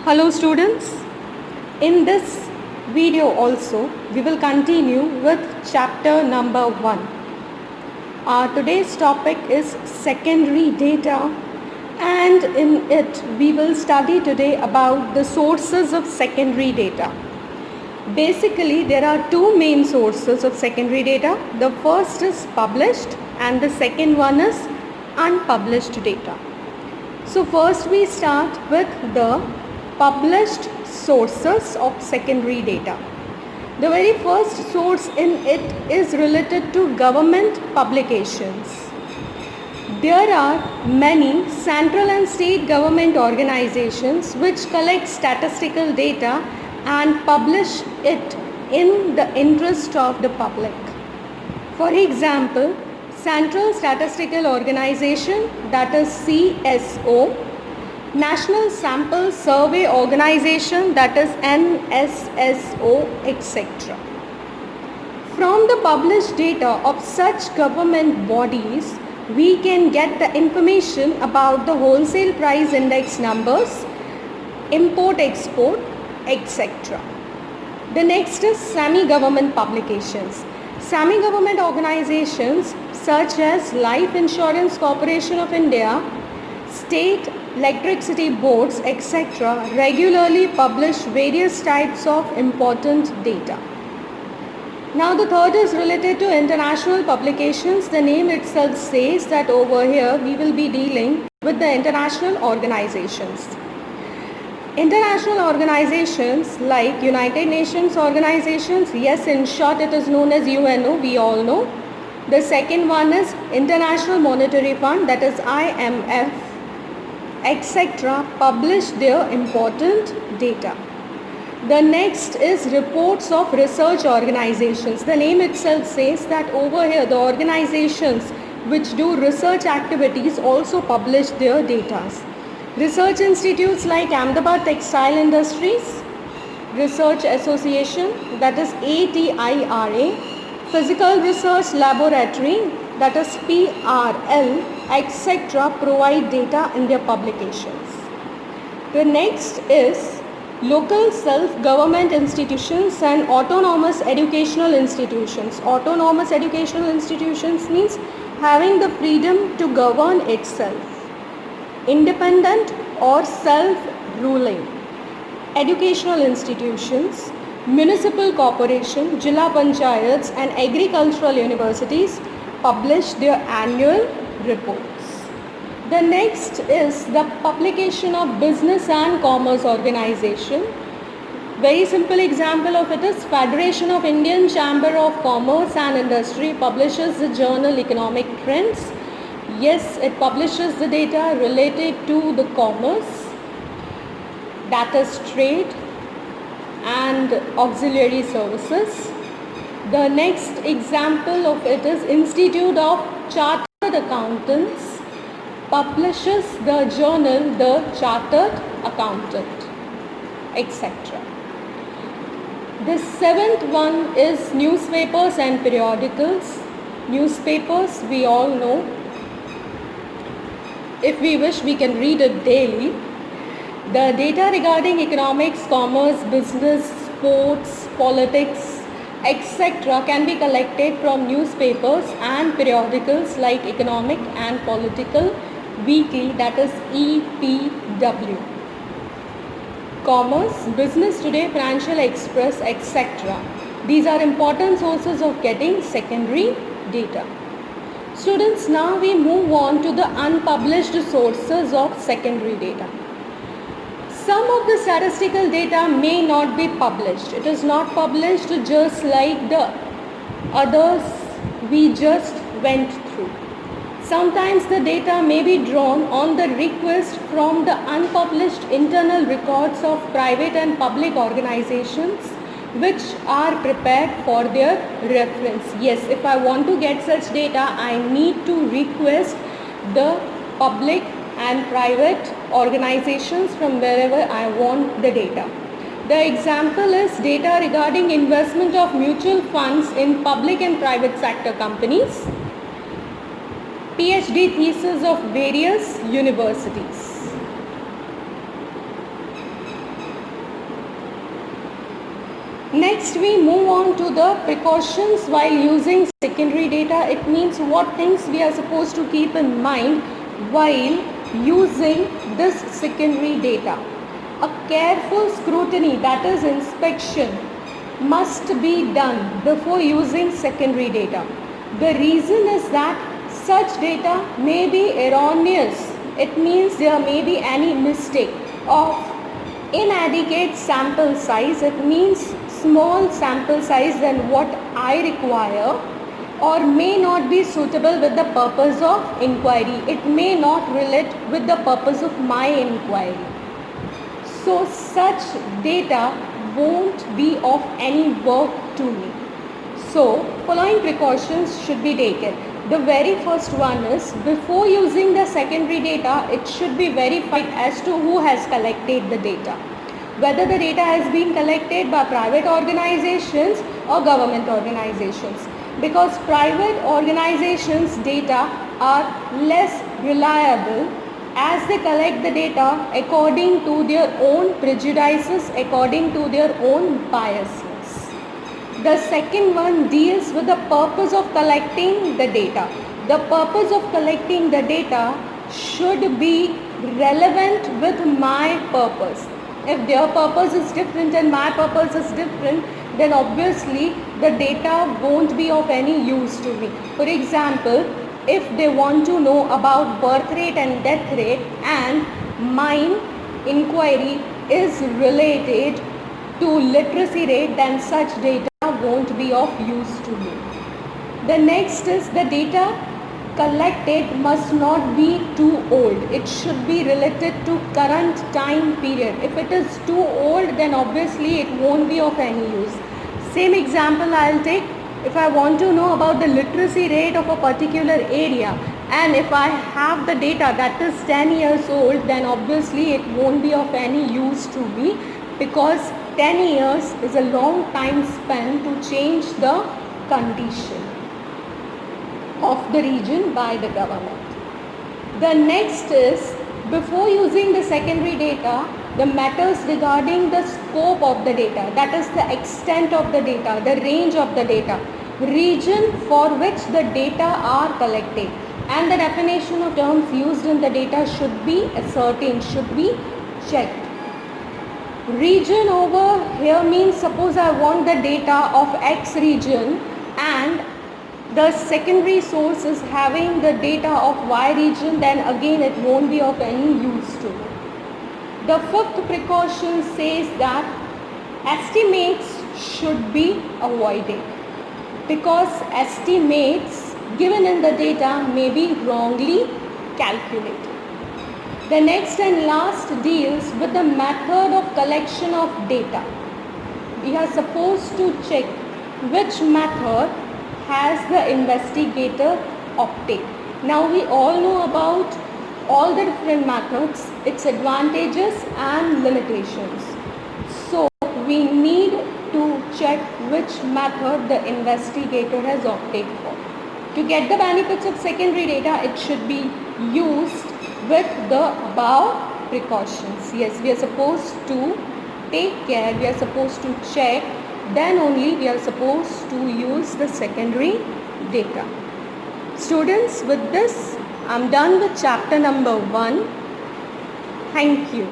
Hello students, in this video also we will continue with chapter number 1. Today's topic is secondary data, and in it we will study today about the sources of secondary data. Basically there are two main sources of secondary data. The first is published and the second one is unpublished data. So first we start with the published sources of secondary data. The very first source in it is related to government publications. There are many central and state government organizations which collect statistical data and publish it in the interest of the public. For example, Central Statistical Organization, that is CSO, National Sample Survey Organization, that is NSSO, etc. From the published data of such government bodies, we can get the information about the wholesale price index numbers, import-export, etc. The next is semi-government publications. Semi-government organizations such as Life Insurance Corporation of India, State Electricity Boards, etc. regularly publish various types of important data. Now the third is related to international publications. The name itself says that over here we will be dealing with the international organizations. International organizations like United Nations organizations, yes, in short it is known as UNO, we all know. The second one is International Monetary Fund, that is IMF, etc. publish their important data. The next is reports of research organizations. The name itself says that over here the organizations which do research activities also publish their data. Research institutes like Ahmedabad Textile Industries Research Association, that is ATIRA, Physical Research Laboratory, that is PRL, etc. provide data in their publications. The next is local self-government institutions and autonomous educational institutions. Autonomous educational institutions means having the freedom to govern itself. Independent or self-ruling. Educational institutions, municipal corporation, Jilla Panchayats and agricultural universities publish their annual reports. The next is the publication of business and commerce organization. Very simple example of it is Federation of Indian Chamber of Commerce and Industry publishes the journal Economic Trends. Yes, it publishes the data related to the commerce, that is trade and auxiliary services. The next example of it is Institute of Chartered Accountants publishes the journal The Chartered Accountant, etc. The seventh one is newspapers and periodicals. Newspapers, we all know. If we wish, we can read it daily. The data regarding economics, commerce, business, sports, politics, etc. can be collected from newspapers and periodicals like Economic and Political Weekly, that is EPW. Commerce, Business Today, Financial Express, etc. These are important sources of getting secondary data. Students, now we move on to the unpublished sources of secondary data. Some of the statistical data may not be published. It is not published just like the others we just went through. Sometimes the data may be drawn on the request from the unpublished internal records of private and public organizations which are prepared for their reference. Yes, if I want to get such data, I need to request the public and private organizations from wherever I want the data. The example is data regarding investment of mutual funds in public and private sector companies, PhD thesis of various universities. Next, we move on to the precautions while using secondary data. It means what things we are supposed to keep in mind while using this secondary data. A careful scrutiny, that is inspection, must be done before using secondary data. The reason is that such data may be erroneous. It means there may be any mistake of inadequate sample size. It means small sample size than what I require, or may not be suitable with the purpose of inquiry. It may not relate with the purpose of my inquiry. So such data won't be of any work to me. So following precautions should be taken. The very first one is, before using the secondary data, it should be verified as to who has collected the data. Whether the data has been collected by private organizations or government organizations. Because private organizations' data are less reliable as they collect the data according to their own prejudices, according to their own biases. The second one deals with the purpose of collecting the data. The purpose of collecting the data should be relevant with my purpose. If their purpose is different and my purpose is different, then obviously the data won't be of any use to me. For example, if they want to know about birth rate and death rate and mine inquiry is related to literacy rate, then such data won't be of use to me. The next is, the data collected must not be too old. It should be related to current time period. If it is too old, then obviously it won't be of any use. Same example I'll take. If I want to know about the literacy rate of a particular area, and if I have the data that is 10 years old, then obviously it won't be of any use to me, because 10 years is a long time spent to change the condition of the region by the government. The next is, before using the secondary data, the matters regarding the scope of the data, that is the extent of the data, the range of the data, region for which the data are collected, and the definition of terms used in the data should be ascertained, should be checked. Region over here means, suppose I want the data of X region and the secondary source is having the data of Y region, then again it won't be of any use to me. The fifth precaution says that estimates should be avoided, because estimates given in the data may be wrongly calculated. The next and last deals with the method of collection of data. We are supposed to check which method has the investigator opted. Now we all know about all the different methods, its advantages and limitations. So we need to check which method the investigator has opted for. To get the benefits of secondary data, it should be used with the above precautions. Yes, we are supposed to take care, we are supposed to check, then only we are supposed to use the secondary data. Students, with this, I'm done with chapter number 1. Thank you.